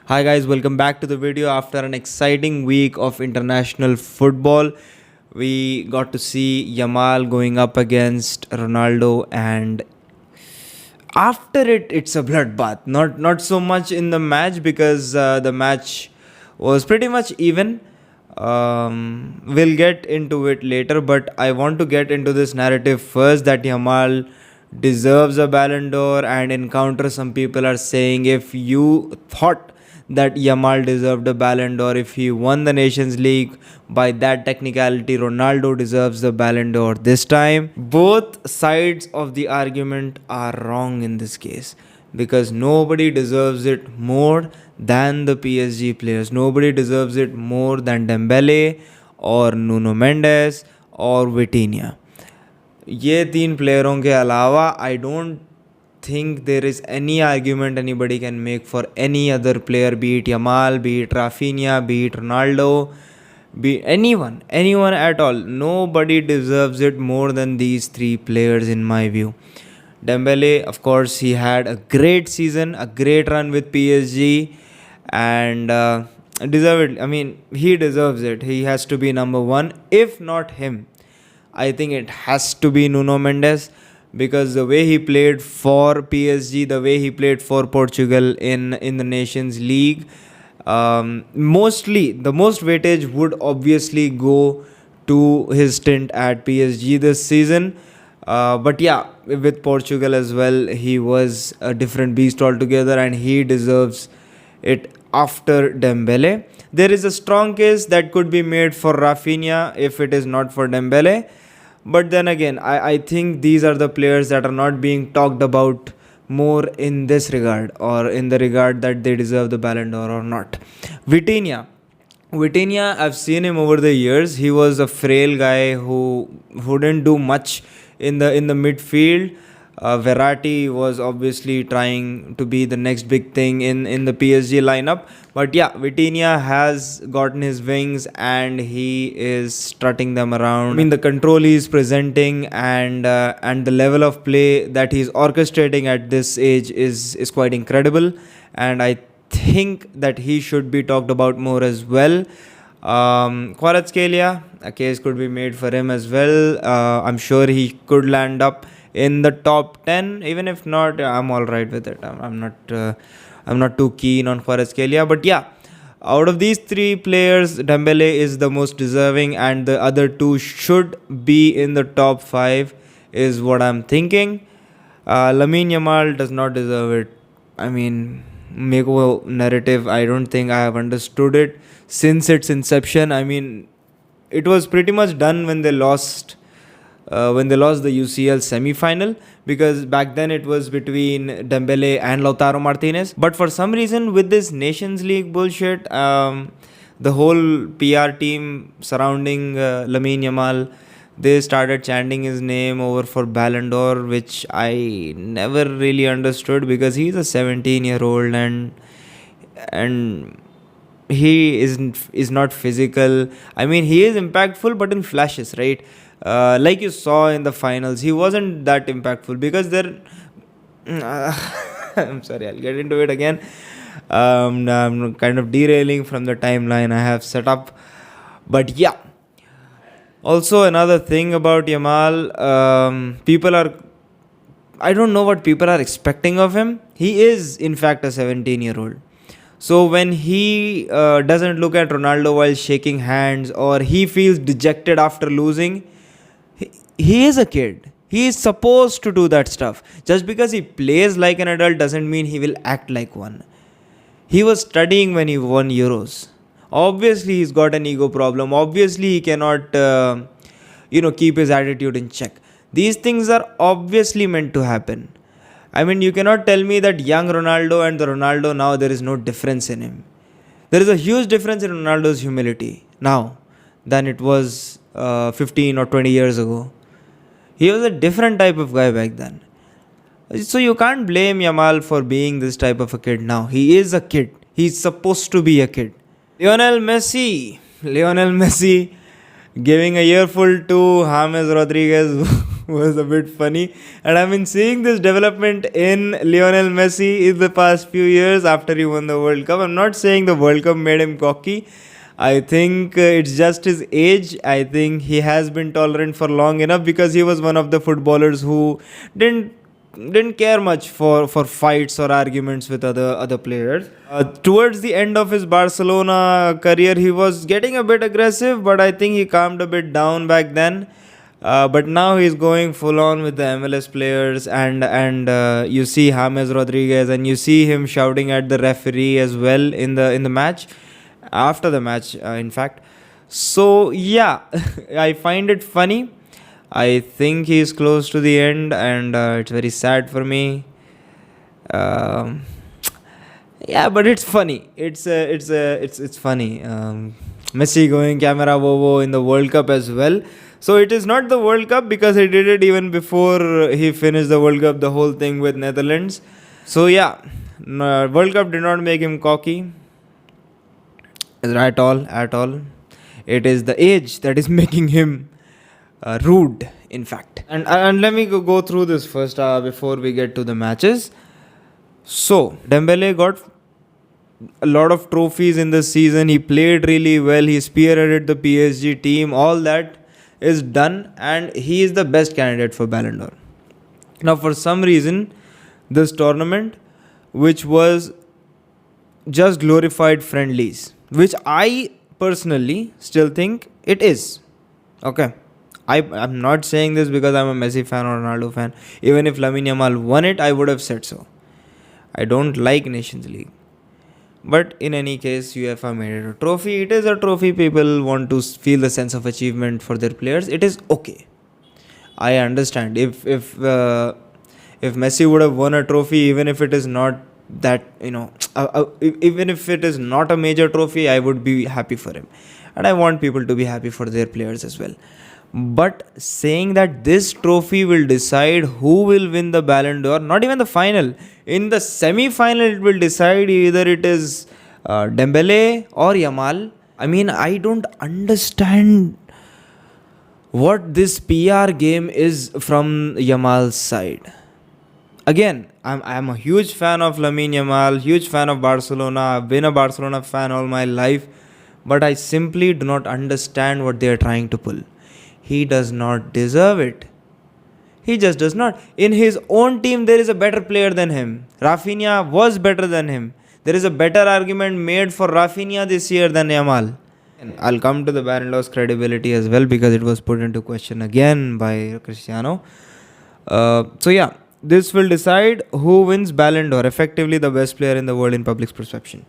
Hi guys, welcome back to the video. After an exciting week of international football, we got to see Yamal going up against Ronaldo, and after it's a bloodbath. Not so much in the match because the match was pretty much even. We'll get into it later, but I want to get into this narrative first that Yamal deserves a Ballon d'Or, and encounter some people are saying if you thought that Yamal deserved a Ballon d'Or if he won the Nations League, by that technicality Ronaldo deserves the Ballon d'Or this time. Both sides of the argument are wrong in this case, because nobody deserves it more than the PSG players. Nobody deserves it more than Dembele or Nuno Mendes or Vitinha. ये तीन प्लेयरों के अलावा I don't think there is any argument anybody can make for any other player, be it Yamal, be it Rafinha, be it Ronaldo, be anyone at all. Nobody deserves it more than these three players in my view. Dembele, of course, he had a great season, a great run with PSG, and deserve it. I mean, he deserves it. He has to be number one. If not him, I think it has to be Nuno Mendes, because the way he played for PSG, the way he played for Portugal in the Nations League, mostly the most weightage would obviously go to his stint at PSG this season. But yeah, with Portugal as well, he was a different beast altogether, and he deserves it after Dembele. There is a strong case that could be made for Rafinha if it is not for Dembele. But then again, I think these are the players that are not being talked about more in this regard, or in the regard that they deserve the Ballon d'Or or not. Vitinha, I've seen him over the years. He was a frail guy who didn't do much in the midfield. Verratti was obviously trying to be the next big thing in the PSG lineup. But yeah, Vitinha has gotten his wings and he is strutting them around. I mean, the control he is presenting and the level of play that he's orchestrating at this age is quite incredible. And I think that he should be talked about more as well. Kvaratskhelia, a case could be made for him as well. I'm sure he could land up in the top 10. Even if not, I'm all right with it. I'm not too keen on Kvaratskhelia. But yeah, out of these three players, Dembele is the most deserving, and the other two should be in the top 5 is what I'm thinking. Lamine Yamal does not deserve it. I mean, Meko narrative, I don't think I have understood it since its inception. I mean, it was pretty much done when they lost the UCL semi-final, because back then it was between Dembele and Lautaro Martinez. But for some reason, with this Nations League bullshit, the whole PR team surrounding Lamine Yamal, they started chanting his name over for Ballon d'Or, which I never really understood, because he's a 17-year-old and he is not physical. I mean, he is impactful, but in flashes, right? Like you saw in the finals, he wasn't that impactful because I'm sorry, I'll get into it again. I'm kind of derailing from the timeline I have set up. But yeah, also another thing about Yamal, I don't know what people are expecting of him. He is in fact a 17-year-old. So when he doesn't look at Ronaldo while shaking hands, or he feels dejected after losing, he is a kid. He is supposed to do that stuff. Just because he plays like an adult doesn't mean he will act like one. He was studying when he won Euros. Obviously, he's got an ego problem. Obviously, he cannot, keep his attitude in check. These things are obviously meant to happen. I mean, you cannot tell me that young Ronaldo and the Ronaldo now, there is no difference in him. There is a huge difference in Ronaldo's humility now than it was 15 or 20 years ago. He was a different type of guy back then. So you can't blame Yamal for being this type of a kid now. He is a kid. He's supposed to be a kid. Lionel Messi giving a earful to James Rodriguez, was a bit funny. And I've been seeing this development in Lionel Messi in the past few years after he won the World Cup. I'm not saying the World Cup made him cocky. I think it's just his age. I think he has been tolerant for long enough because he was one of the footballers who didn't didn't care much for fights or arguments with other players. Towards the end of his Barcelona career, he was getting a bit aggressive, but I think he calmed a bit down back then. But now he's going full on with the MLS players, and you see James Rodriguez, and you see him shouting at the referee as well in the match, after the match, in fact. So yeah, I find it funny. I think he's close to the end, and it's very sad for me. Um, yeah, but it's funny. It's funny. Messi going camera bobo in the World Cup as well. So it is not the World Cup because he did it even before he finished the World Cup. The whole thing with Netherlands. So yeah, World Cup did not make him cocky at all. At all. It is the age that is making him rude, in fact. And let me go through this first before we get to the matches. So Dembele got a lot of trophies in the season. He played really well. He spearheaded the PSG team. All that is done, and he is the best candidate for Ballon d'Or. Now, for some reason, this tournament, which was just glorified friendlies, which I personally still think it is. Okay. I'm not saying this because I'm a Messi fan or Ronaldo fan. Even if Lamine Yamal won it, I would have said so. I don't like Nations League. But in any case, UEFA made it a trophy. It is a trophy. People want to feel the sense of achievement for their players. It is okay. I understand. If Messi would have won a trophy, even if it is not that, even if it is not a major trophy, I would be happy for him. And I want people to be happy for their players as well. But saying that this trophy will decide who will win the Ballon d'Or, not even the final. In the semi-final, it will decide either it is Dembele or Yamal. I mean, I don't understand what this PR game is from Yamal's side. Again, I'm a huge fan of Lamine Yamal, huge fan of Barcelona. I've been a Barcelona fan all my life. But I simply do not understand what they are trying to pull. He does not deserve it. He just does not. In his own team, there is a better player than him. Rafinha was better than him. There is a better argument made for Rafinha this year than Yamal. And I'll come to the Ballon d'Or's credibility as well because it was put into question again by Cristiano. So yeah, this will decide who wins Ballon d'Or. Effectively the best player in the world in public's perception.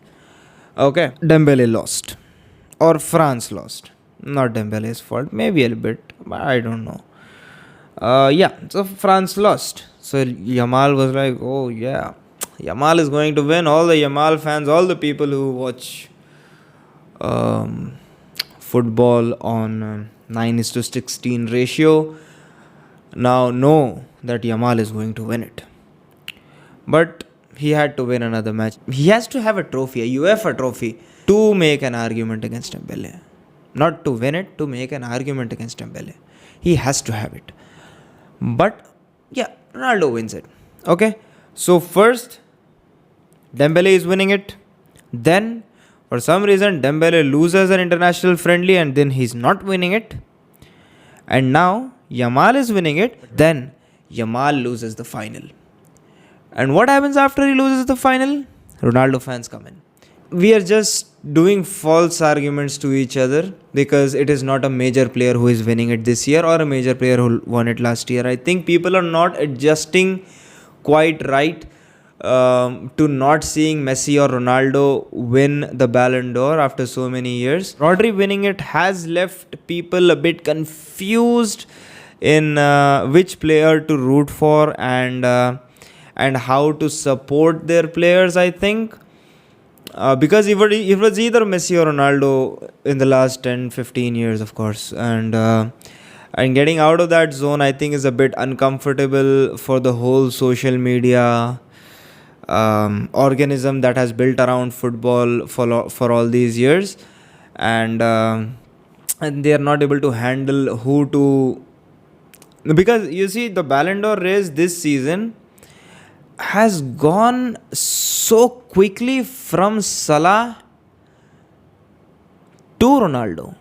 Okay, Dembele lost. Or France lost. Not Dembele's fault. Maybe a bit, but I don't know. Yeah, so France lost. So Yamal was like, oh yeah, Yamal is going to win. All the Yamal fans, all the people who watch football on 9:16 ratio now know that Yamal is going to win it. But he had to win another match. He has to have a trophy, a UEFA trophy, to make an argument against Dembele. Not to win it, to make an argument against Dembele. He has to have it. But yeah, Ronaldo wins it. Okay. So first, Dembele is winning it. Then, for some reason, Dembele loses an international friendly and then he's not winning it. And now, Yamal is winning it. Then, Yamal loses the final. And what happens after he loses the final? Ronaldo fans come in. We are just doing false arguments to each other because it is not a major player who is winning it this year or a major player who won it last year. I think people are not adjusting quite right to not seeing Messi or Ronaldo win the Ballon d'Or after so many years. Rodri winning it has left people a bit confused in which player to root for and how to support their players, I think. Because it was either Messi or Ronaldo in the last 10-15 years, of course. And getting out of that zone, I think, is a bit uncomfortable for the whole social media organism that has built around football for all these years. And they are not able to handle who to Because you see, the Ballon d'Or race this season has gone so quickly from Salah to Ronaldo.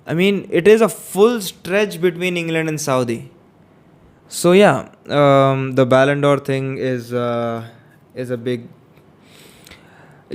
I mean, it is a full stretch between England and Saudi. So yeah, the Ballon d'Or thing is a big,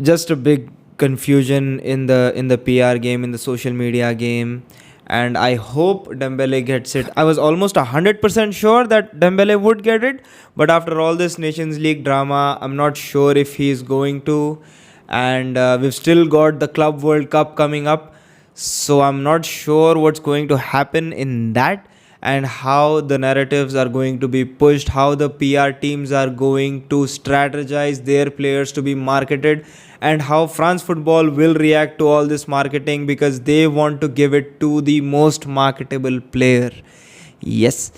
just a big confusion in the PR game, in the social media game, and I hope Dembele gets it. I was almost 100% sure that Dembele would get it, but after all this Nations League drama, I'm not sure if he's going to. And we've still got the Club World Cup coming up, so I'm not sure what's going to happen in that, and how the narratives are going to be pushed, how the PR teams are going to strategize their players to be marketed, and how France football will react to all this marketing, because they want to give it to the most marketable player. Yes.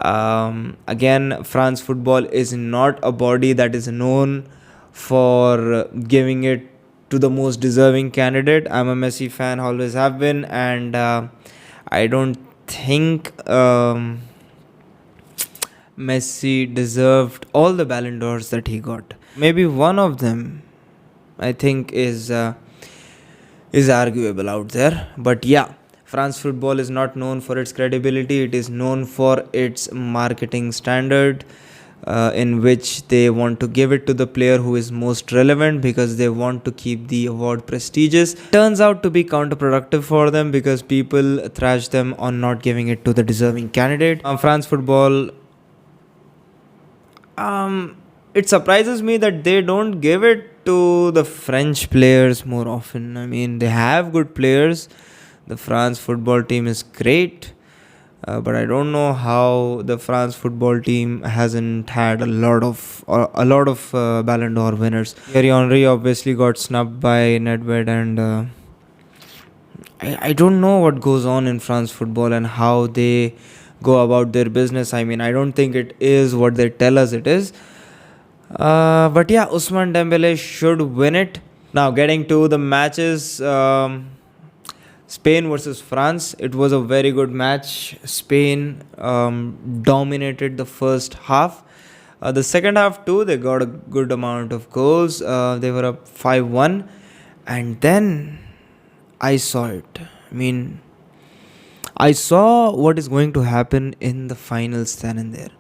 Again, France football is not a body that is known for giving it to the most deserving candidate. I'm a Messi fan, always have been, and I don't think Messi deserved all the Ballon d'Ors that he got. Maybe one of them, I think, is arguable out there. But yeah, France football is not known for its credibility. It is known for its marketing standard, in which they want to give it to the player who is most relevant, because they want to keep the award prestigious. Turns out to be counterproductive for them, because people thrash them on not giving it to the deserving candidate. France football, it surprises me that they don't give it to the French players more often. I mean, they have good players. The France football team is great. But I don't know how the France football team hasn't had a lot of Ballon d'Or winners. Thierry Henry obviously got snubbed by Nedved, and I don't know what goes on in France football and how they go about their business. I mean, I don't think it is what they tell us it is. But yeah, Ousmane Dembele should win it. Now, getting to the matches. Spain versus France. It was a very good match. Spain dominated the first half. The second half too, they got a good amount of goals. They were up 5-1. And then I saw it. I mean, I saw what is going to happen in the finals then and there.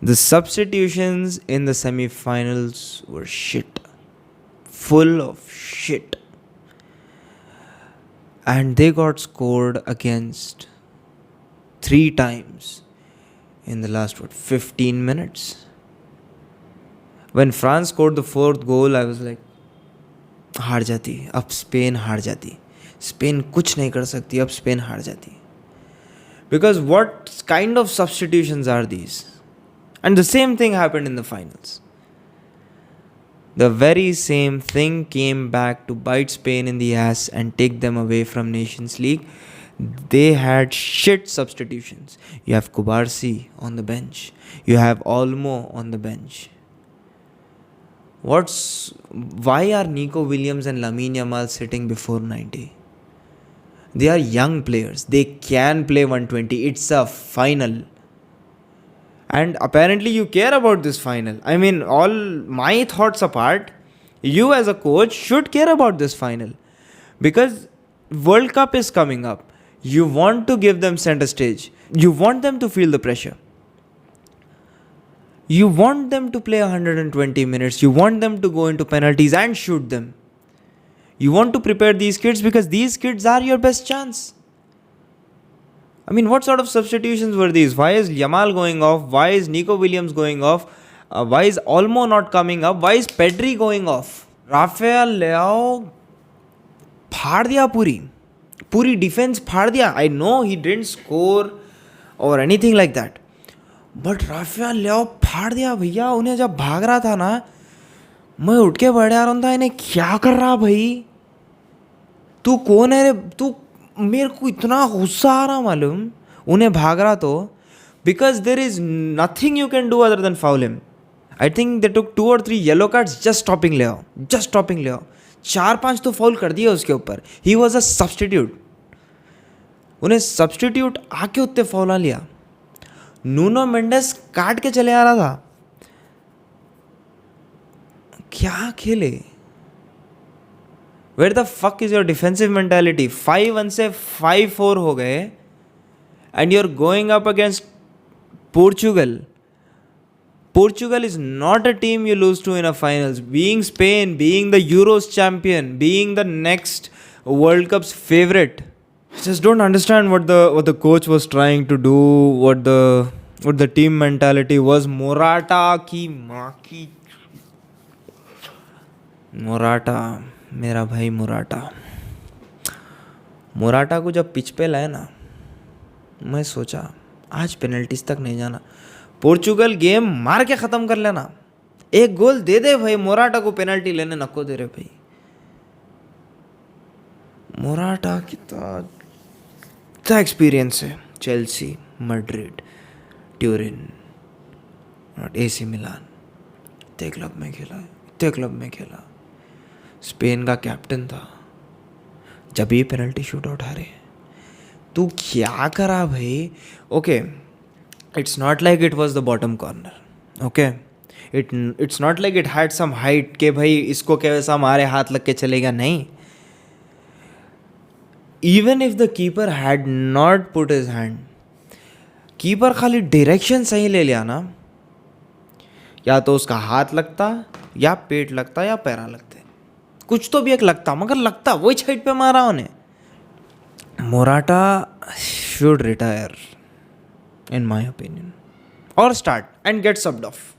The substitutions in the semi-finals were shit. Full of shit. And they got scored against 3 times in the last 15 minutes. When France scored the 4th goal, I was like, हार जाती, अब Spain हार जाती, Spain कुछ नहीं कर सकती, अब स्पेन हार जाती. Because what kind of substitutions are these? And the same thing happened in the finals. The very same thing came back to bite Spain in the ass and take them away from Nations League. They had shit substitutions. You have Kubarsi on the bench. You have Olmo on the bench. Why are Nico Williams and Lamine Yamal sitting before 90? They are young players. They can play 120. It's a final. And apparently you care about this final. I mean, all my thoughts apart, you as a coach should care about this final. Because World Cup is coming up. You want to give them center stage. You want them to feel the pressure. You want them to play 120 minutes. You want them to go into penalties and shoot them. You want to prepare these kids because these kids are your best chance. I mean, what sort of substitutions were these? Why is Yamal going off? Why is Nico Williams going off? Why is Olmo not coming up? Why is Pedri going off? Rafael Leao फाड़ दिया पूरी defence फाड़ दिया. I know he didn't score or anything like that. But Rafael Leao फाड़ दिया भैया. उन्हें जब भाग रहा था ना, मैं उठ के बैठ आ रहा था, इन्हें क्या कर रहा भाई, तू कौन है रे तू. मेरे को इतना गुस्सा आ रहा मालूम उन्हें भाग रहा तो, because there is nothing you can do other than foul him. I think they took 2 or 3 yellow cards just stopping ले आओ. 4-5 तो फाउल कर दिया उसके ऊपर. He was a substitute. उन्हें सब्सटीट्यूट आके उत्ते फाउला लिया. नूनो मेंडेस काट के चले आ रहा था, क्या खेले? Where the fuck is your defensive mentality? 5-1 से 5-4 हो गए and you are going up against Portugal. Portugal is not a team you lose to in a finals. Being Spain, being the Euros champion, being the next World Cup's favorite. I just don't understand what the coach was trying to do, what the team mentality was. Morata की माँ की Morata, मेरा भाई Morata को जब pitch पे लाए ना, मैं सोचा आज पेनल्टीज तक नहीं जाना, पोर्चुगल गेम मार के ख़त्म कर लेना, एक गोल दे दे भाई, मोराटा को पेनल्टी लेने नको दे रहे भाई. मोराटा कितना एक्सपीरियंस है, Chelsea, Madrid, Turin, AC Milan, इतने क्लब में खेला, स्पेन का कैप्टन था, जब ये पेनल्टी शूट आउट हारे. तू क्या करा भाई? Okay, it's not like it was the bottom corner, okay, it's not like it had some height के भाई इसको कैसा हमारे हाथ लग के चलेगा, नहीं. even if the keeper had not put his hand, keeper खाली डायरेक्शन सही ले लिया ना, या तो उसका हाथ लगता, या पेट लगता, या पैरा लगते, कुछ तो भी एक लगता, मगर लगता वही साइड पे मारा उन्हें. Morata should retire in my opinion, or start and get subbed off.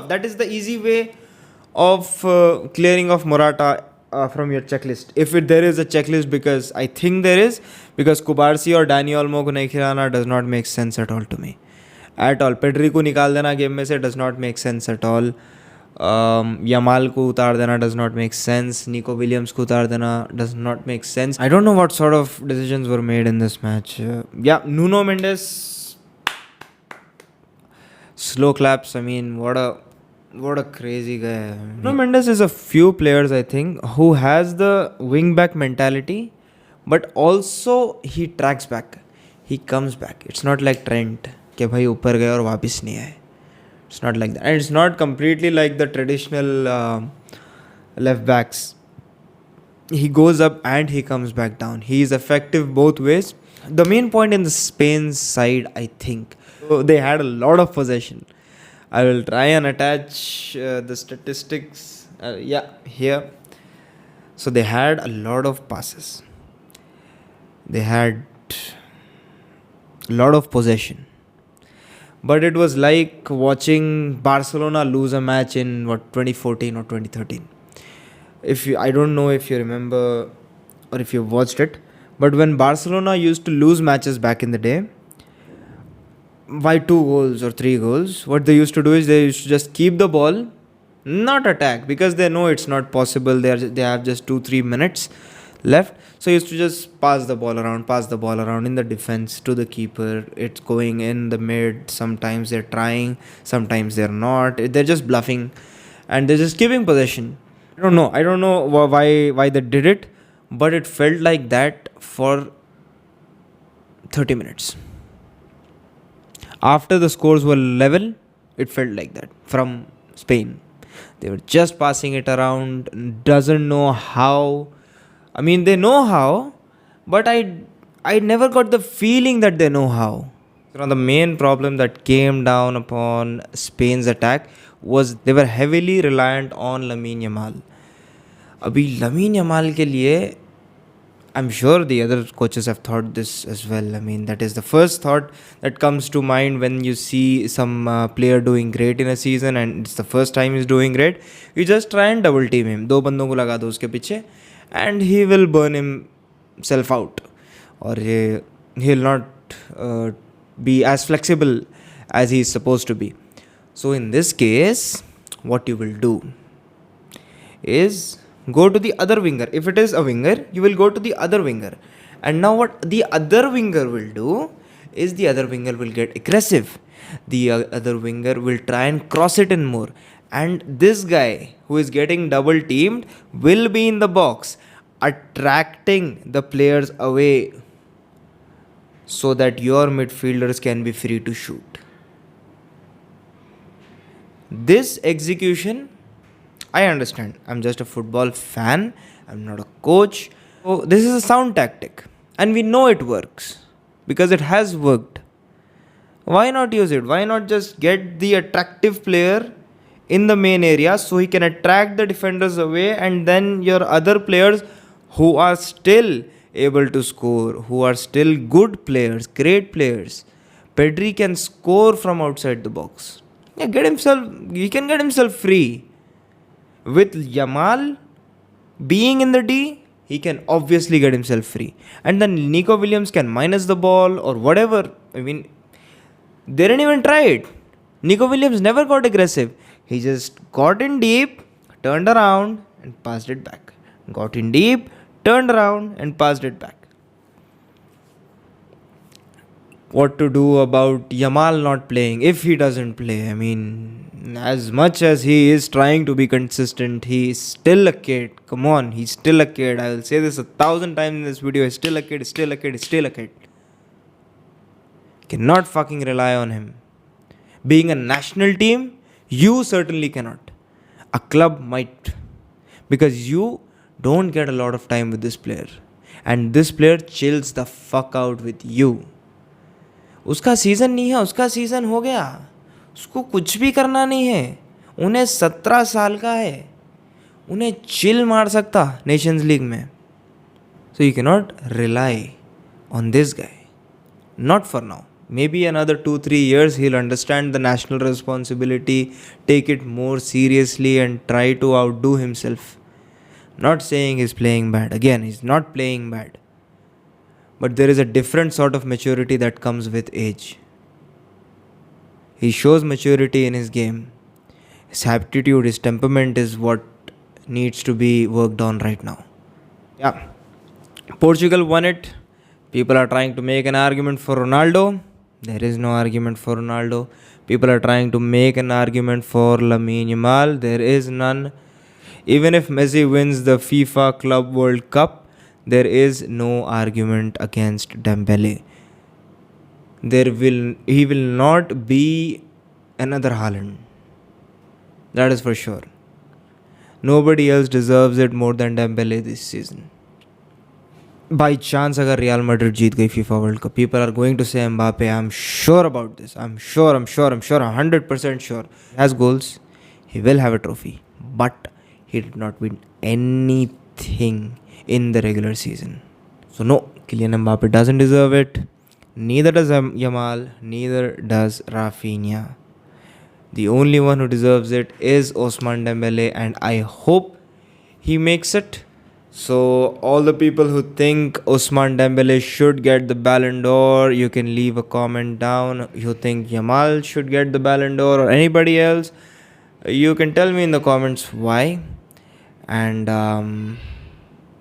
That is the easy way of clearing off Morata from your checklist, if there is a checklist, because I think there is, because Kubarsi or Dani Olmo को नहीं खिलाना does not make sense at all to me, at all. Pedri को निकाल देना game में से does not make sense at all. Yamal को उतार देना does not make sense. Nico Williams को उतार देना does not make sense. I don't know what sort of decisions were made in this match. Yeah, Nuno Mendes, slow claps. I mean, what a crazy guy. Nuno Mendes is a few players, I think, who has the wing back mentality, but also he tracks back. He comes back. It's not like Trent कि भाई ऊपर गए और वापस नहीं आए. It's not like that. And it's not completely like the traditional left backs. He goes up and he comes back down. He is effective both ways. The main point in the Spain side, I think, they had a lot of possession. I will try and attach the statistics. Here. So they had a lot of passes. They had a lot of possession. But it was like watching Barcelona lose a match in 2014 or 2013. I don't know if you remember or if you watched it, but when Barcelona used to lose matches back in the day by 2 goals or 3 goals, what they used to do is they used to just keep the ball, not attack, because they know it's not possible. They have just 2-3 minutes left. So he used to just pass the ball around in the defense to the keeper. It's going in the mid. Sometimes they're trying, sometimes they're not. They're just bluffing and they're just giving possession. I don't know why they did it, but it felt like that for 30 minutes. After the scores were level, it felt like that from Spain. They were just passing it around, doesn't know how. I mean, they know how, but I never got the feeling that they know how. The main problem that came down upon Spain's attack was they were heavily reliant on Lamine Yamal. Abhi Lamine Yamal ke liye, I'm sure the other coaches have thought this as well. I mean, that is the first thought that comes to mind when you see some player doing great in a season and it's the first time he's doing great. You just try and double team him. 2 बंदों को लगा दो उसके पीछे and he will burn himself out, or he'll not be as flexible as he is supposed to be. So in this case, what you will do is go to the other winger. If it is a winger, you will go to the other winger. And now what the other winger will do is the other winger will get aggressive. The other winger will try and cross it in more. And this guy who is getting double teamed will be in the box, attracting the players away. so that your midfielders can be free to shoot. This execution, I understand. I'm just a football fan. I'm not a coach. So this is a sound tactic. And we know it works because it has worked. Why not use it? Why not just get the attractive player in the main area so he can attract the defenders away, and then your other players who are still able to score, who are still good players, great players. Pedri can score from outside the box. Yeah, he can get himself free. With Yamal being in the D, he can obviously get himself free. And then Nico Williams can minus the ball or whatever. I mean, they didn't even try it. Nico Williams never got aggressive. He just got in deep, turned around and passed it back. Got in deep, turned around and passed it back. What to do about Yamal not playing if he doesn't play? I mean, as much as he is trying to be consistent, he is still a kid. Come on, he's still a kid. I will say this 1,000 times in this video. He's still a kid, still a kid, still a kid. Cannot fucking rely on him. Being a national team, you certainly cannot. A club might. Because you don't get a lot of time with this player. And this player chills the fuck out with you. उसका season नहीं है, उसका season हो गया. उसको कुछ भी करना नहीं है. उन्हें 17 साल का है. उन्हें चिल मार सकता नेशंस लीग में. So you cannot rely on this guy. Not for now. Maybe another 2-3 years he'll understand the national responsibility, take it more seriously and try to outdo himself. Not saying he's playing bad. Again, he's not playing bad. But there is a different sort of maturity that comes with age. He shows maturity in his game. His aptitude, his temperament is what needs to be worked on right now. Yeah. Portugal won it. People are trying to make an argument for Ronaldo. There is no argument for Ronaldo. People are trying to make an argument for Lamine Yamal. There is none. Even if Messi wins the FIFA Club World Cup, there is no argument against Dembele. He will not be another Haaland. That is for sure. Nobody else deserves it more than Dembele this season. By chance, agar Real Madrid jeet gayi FIFA World Cup, people are going to say Mbappe. I'm sure about this. I'm sure, 100% sure. He has goals. He will have a trophy. But he did not win anything in the regular season. So no, Kylian Mbappe doesn't deserve it. Neither does Yamal. Neither does Rafinha. The only one who deserves it is Ousmane Dembele, and I hope he makes it. So all the people who think Ousmane Dembele should get the Ballon d'Or, you can leave a comment down. You think Yamal should get the Ballon d'Or or anybody else, you can tell me in the comments why. And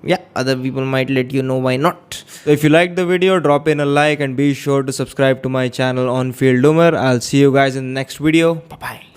yeah, other people might let you know why not. So if you liked the video, drop in a like and be sure to subscribe to my channel On Field Doomer. I'll see you guys in the next video. Bye bye.